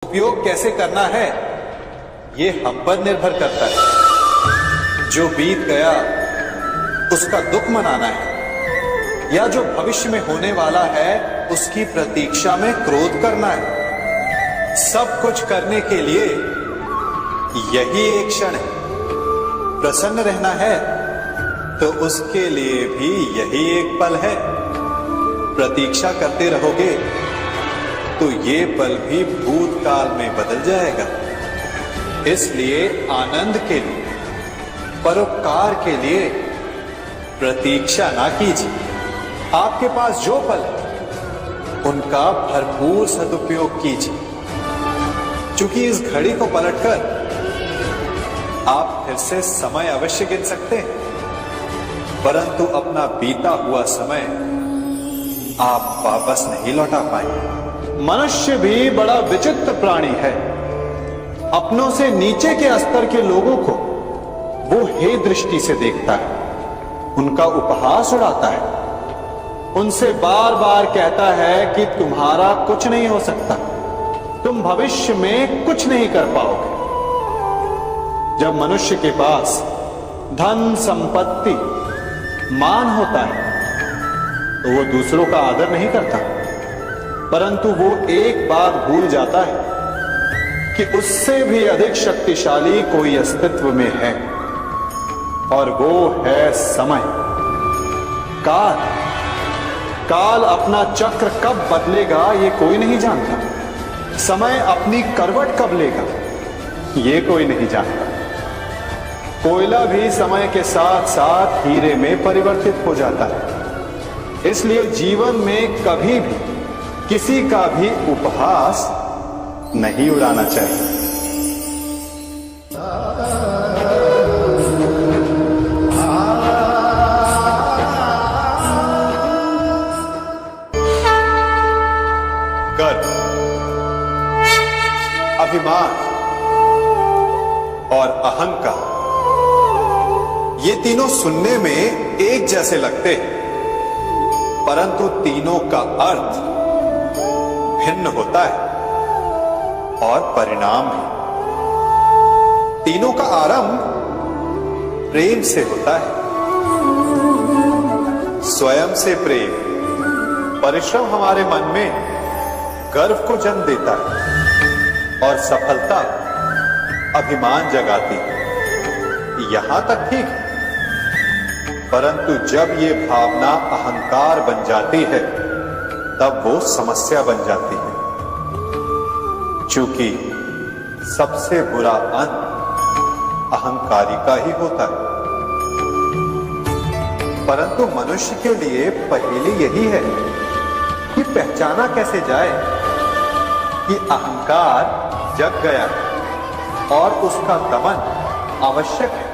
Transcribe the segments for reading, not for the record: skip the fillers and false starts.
उपयोग कैसे करना है ये हम पर निर्भर करता है। जो बीत गया उसका दुख मनाना है या जो भविष्य में होने वाला है उसकी प्रतीक्षा में क्रोध करना है। सब कुछ करने के लिए यही एक क्षण है। प्रसन्न रहना है तो उसके लिए भी यही एक पल है। प्रतीक्षा करते रहोगे तो ये पल भी भूतकाल में बदल जाएगा। इसलिए आनंद के लिए, परोपकार के लिए प्रतीक्षा ना कीजिए। आपके पास जो पल है उनका भरपूर सदुपयोग कीजिए, क्योंकि इस घड़ी को पलटकर आप फिर से समय अवश्य गिन सकते हैं, परंतु अपना बीता हुआ समय आप वापस नहीं लौटा पाएंगे। मनुष्य भी बड़ा विचित्र प्राणी है। अपनों से नीचे के स्तर के लोगों को वो हे दृष्टि से देखता है, उनका उपहास उड़ाता है, उनसे बार बार कहता है कि तुम्हारा कुछ नहीं हो सकता, तुम भविष्य में कुछ नहीं कर पाओगे। जब मनुष्य के पास धन, संपत्ति, मान होता है तो वो दूसरों का आदर नहीं करता, परंतु वो एक बात भूल जाता है कि उससे भी अधिक शक्तिशाली कोई अस्तित्व में है, और वो है समय। काल काल अपना चक्र कब बदलेगा ये कोई नहीं जानता। समय अपनी करवट कब लेगा ये कोई नहीं जानता। कोयला भी समय के साथ साथ हीरे में परिवर्तित हो जाता है। इसलिए जीवन में कभी भी किसी का भी उपहास नहीं उड़ाना चाहिए। गर्व, अभिमान और अहंकार, ये तीनों सुनने में एक जैसे लगते हैं, परंतु तीनों का अर्थ भिन्न होता है और परिणाम भी। तीनों का आरंभ प्रेम से होता है। स्वयं से प्रेम, परिश्रम हमारे मन में गर्व को जन्म देता है और सफलता अभिमान जगाती है। यहां तक ठीक है, परंतु जब ये भावना अहंकार बन जाती है तब वो समस्या बन जाती है, क्योंकि सबसे बुरा अंत अहंकारी का ही होता है। परंतु मनुष्य के लिए पहेली यही है कि पहचाना कैसे जाए कि अहंकार जग गया और उसका दमन आवश्यक है।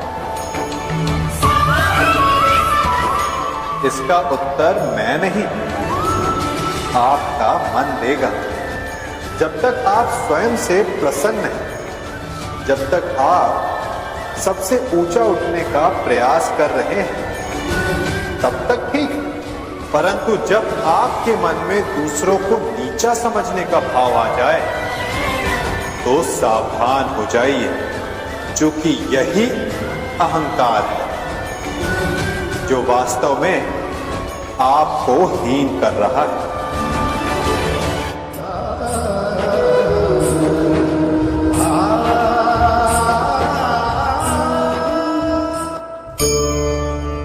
इसका उत्तर मैं नहीं, आपका मन देगा। जब तक आप स्वयं से प्रसन्न हैं, जब तक आप सबसे ऊंचा उठने का प्रयास कर रहे हैं, तब तक ठीक है। परंतु जब आपके मन में दूसरों को नीचा समझने का भाव आ जाए तो सावधान हो जाइए, क्योंकि यही अहंकार है जो वास्तव में आपको हीन कर रहा है।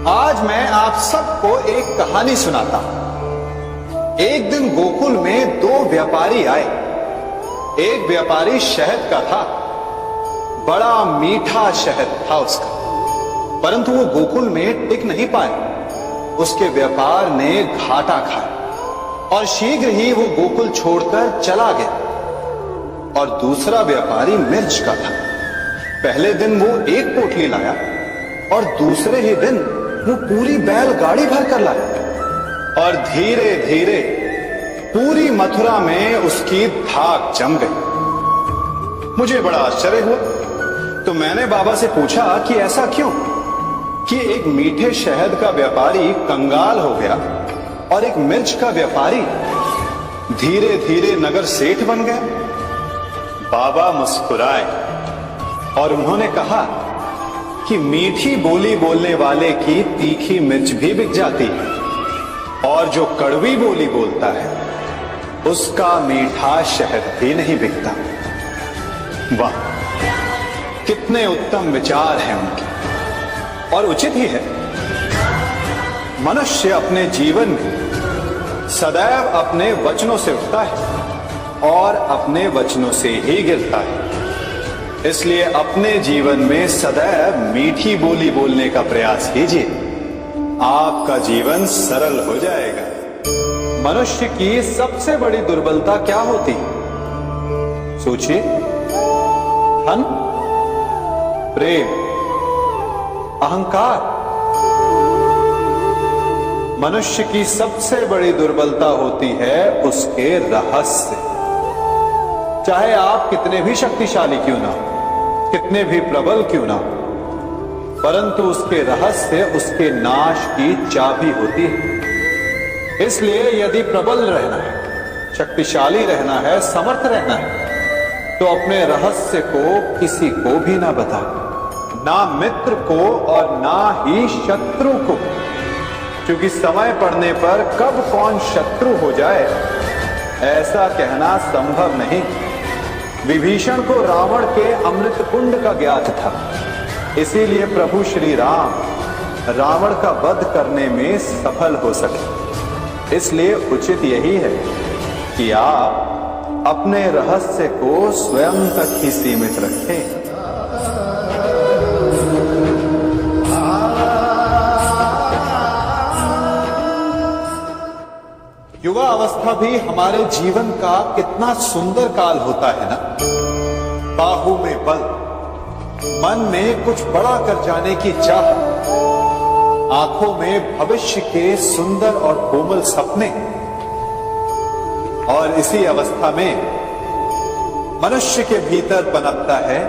आज मैं आप सबको एक कहानी सुनाता हूं। एक दिन गोकुल में दो व्यापारी आए। एक व्यापारी शहद का था, बड़ा मीठा शहद था उसका, परंतु वो गोकुल में टिक नहीं पाए। उसके व्यापार ने घाटा खाया और शीघ्र ही वो गोकुल छोड़कर चला गया। और दूसरा व्यापारी मिर्च का था। पहले दिन वो एक पोटली लाया और दूसरे ही दिन वो पूरी बैलगाड़ी भर कर लाया। और धीरे धीरे पूरी मथुरा में उसकी धाक जम गई। मुझे बड़ा आश्चर्य हुआ, तो मैंने बाबा से पूछा कि ऐसा क्यों कि एक मीठे शहद का व्यापारी कंगाल हो गया और एक मिर्च का व्यापारी धीरे धीरे नगर सेठ बन गया। बाबा मुस्कुराए और उन्होंने कहा कि मीठी बोली बोलने वाले की तीखी मिर्च भी बिक जाती है, और जो कड़वी बोली बोलता है उसका मीठा शहद भी नहीं बिकता। वाह, कितने उत्तम विचार हैं उनके, और उचित ही है। मनुष्य अपने जीवन में सदैव अपने वचनों से उठता है और अपने वचनों से ही गिरता है। इसलिए अपने जीवन में सदैव मीठी बोली बोलने का प्रयास कीजिए, आपका जीवन सरल हो जाएगा। मनुष्य की सबसे बड़ी दुर्बलता क्या होती है? सोचिए। धन, प्रेम, अहंकार। मनुष्य की सबसे बड़ी दुर्बलता होती है उसके रहस्य। चाहे आप कितने भी शक्तिशाली क्यों ना हो, कितने भी प्रबल क्यों ना हो, परंतु उसके रहस्य उसके नाश की चाबी होती है। इसलिए यदि प्रबल रहना है, शक्तिशाली रहना है, समर्थ रहना है, तो अपने रहस्य को किसी को भी ना बताए, ना मित्र को और ना ही शत्रु को, क्योंकि समय पड़ने पर कब कौन शत्रु हो जाए ऐसा कहना संभव नहीं। विभीषण को रावण के अमृत कुंड का ज्ञात था, इसीलिए प्रभु श्री राम रावण का वध करने में सफल हो सके। इसलिए उचित यही है कि आप अपने रहस्य को स्वयं तक ही सीमित रखें। युवा अवस्था भी हमारे जीवन का कितना सुंदर काल होता है ना। बाहु में बल, मन में कुछ बड़ा कर जाने की चाह, आंखों में भविष्य के सुंदर और कोमल सपने। और इसी अवस्था में मनुष्य के भीतर पनपता है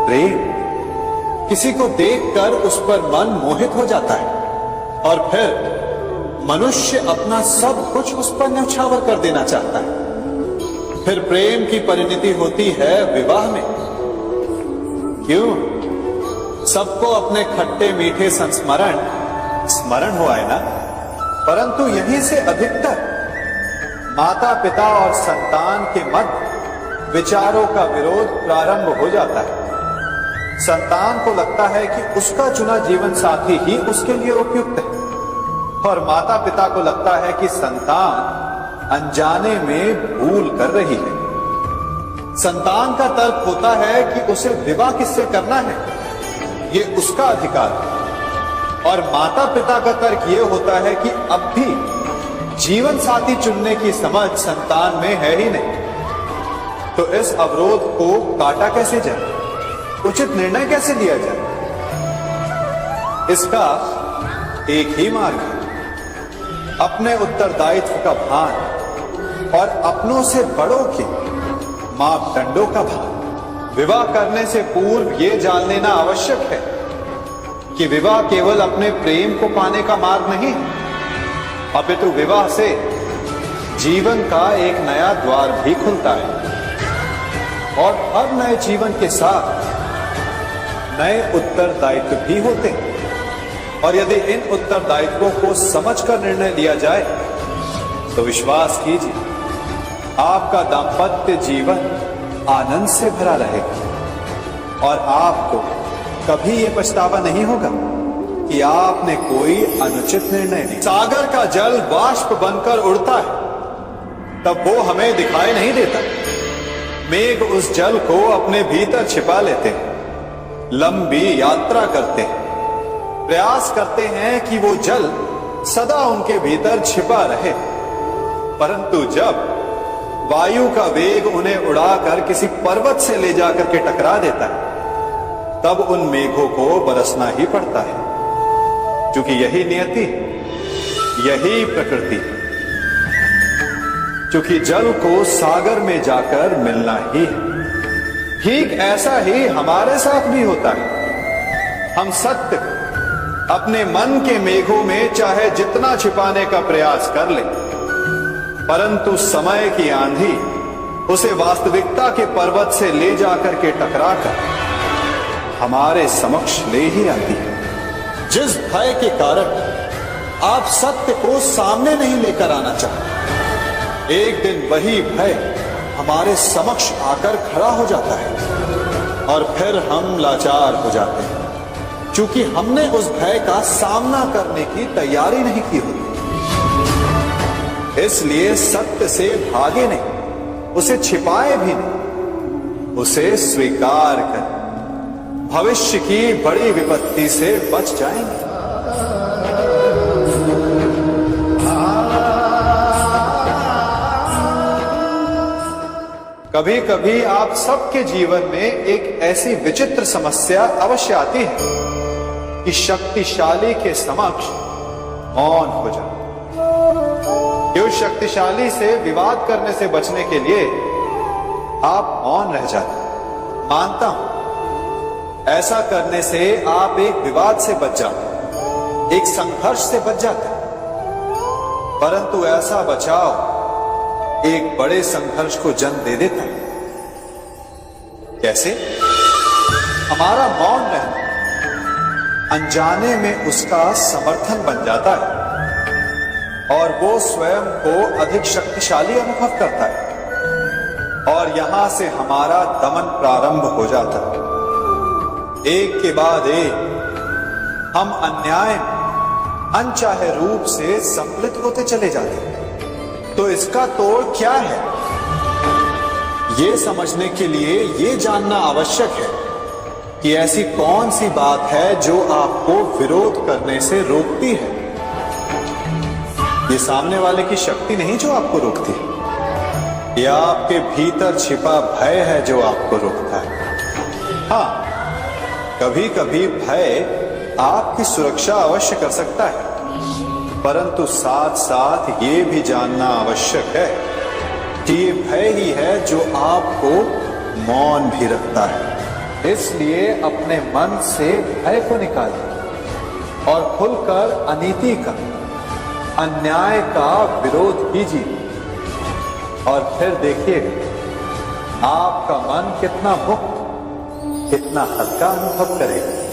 प्रेम। किसी को देखकर उस पर मन मोहित हो जाता है और फिर मनुष्य अपना सब कुछ उस पर न्यौछावर कर देना चाहता है। फिर प्रेम की परिणति होती है विवाह में। क्यों? सबको अपने खट्टे मीठे संस्मरण स्मरण हुआ है ना, परंतु यहीं से अधिकतर माता पिता और संतान के मध्य विचारों का विरोध प्रारंभ हो जाता है। संतान को लगता है कि उसका चुना जीवन साथी ही उसके लिए उपयुक्त है, और माता पिता को लगता है कि संतान अनजाने में भूल कर रही है। संतान का तर्क होता है कि उसे विवाह किससे करना है, ये उसका अधिकार है, और माता पिता का तर्क ये होता है कि अब भी जीवन साथी चुनने की समझ संतान में है ही नहीं। तो इस अवरोध को काटा कैसे जाए, उचित निर्णय कैसे लिया जाए? इसका एक ही मार्ग है, अपने उत्तरदायित्व का भान और अपनों से बड़ों के मापदंडों का भान। विवाह करने से पूर्व ये जान लेना आवश्यक है कि विवाह केवल अपने प्रेम को पाने का मार्ग नहीं, अपितु विवाह से जीवन का एक नया द्वार भी खुलता है, और हर नए जीवन के साथ नए उत्तरदायित्व भी होते हैं। और यदि इन उत्तरदायित्वों को समझकर निर्णय लिया जाए तो विश्वास कीजिए, आपका दाम्पत्य जीवन आनंद से भरा रहेगा और आपको कभी यह पछतावा नहीं होगा कि आपने कोई अनुचित निर्णय लिया। सागर का जल बाष्प बनकर उड़ता है, तब वो हमें दिखाई नहीं देता। मेघ उस जल को अपने भीतर छिपा लेते हैं, लंबी यात्रा करते हैं, प्रयास करते हैं कि वो जल सदा उनके भीतर छिपा रहे, परंतु जब वायु का वेग उन्हें उड़ाकर किसी पर्वत से ले जाकर के टकरा देता है, तब उन मेघों को बरसना ही पड़ता है, क्योंकि यही नियति, यही प्रकृति है। क्योंकि जल को सागर में जाकर मिलना ही है। ठीक ऐसा ही हमारे साथ भी होता है। हम सत्य अपने मन के मेघों में चाहे जितना छिपाने का प्रयास कर ले, परंतु समय की आंधी उसे वास्तविकता के पर्वत से ले जाकर के टकराकर हमारे समक्ष ले ही आती है। जिस भय के कारण आप सत्य को सामने नहीं लेकर आना चाहते, एक दिन वही भय हमारे समक्ष आकर खड़ा हो जाता है और फिर हम लाचार हो जाते हैं, क्योंकि हमने उस भय का सामना करने की तैयारी नहीं की होती। इसलिए सत्य से भागे नहीं, उसे छिपाए भी नहीं, उसे स्वीकार कर भविष्य की बड़ी विपत्ति से बच जाएंगे। कभी कभी आप सबके जीवन में एक ऐसी विचित्र समस्या अवश्य आती है कि शक्तिशाली के समक्ष मौन हो जाए। उस शक्तिशाली से विवाद करने से बचने के लिए आप मौन रह जाते। मानता हूं ऐसा करने से आप एक विवाद से बच जाते, एक संघर्ष से बच जाते, परंतु ऐसा बचाव एक बड़े संघर्ष को जन्म दे देता है। कैसे? हमारा मौन रहना अनजाने में उसका समर्थन बन जाता है और वो स्वयं को अधिक शक्तिशाली अनुभव करता है और यहां से हमारा दमन प्रारंभ हो जाता है। एक के बाद एक हम अन्याय अनचाहे रूप से सम्मिलित होते चले जाते हैं। तो इसका तोड़ क्या है? ये समझने के लिए ये जानना आवश्यक है कि ऐसी कौन सी बात है जो आपको विरोध करने से रोकती है। ये सामने वाले की शक्ति नहीं जो आपको रोकती है, या आपके भीतर छिपा भय है जो आपको रोकता है। हाँ, कभी कभी भय आपकी सुरक्षा अवश्य कर सकता है, परंतु साथ साथ ये भी जानना आवश्यक है कि ये भय ही है जो आपको मौन भी रखता है। इसलिए अपने मन से भय को निकालिए और खुलकर अनीति का, अन्याय का विरोध कीजिए और फिर देखिएगा आपका मन कितना मुक्त, कितना हल्का अनुभव करेगा।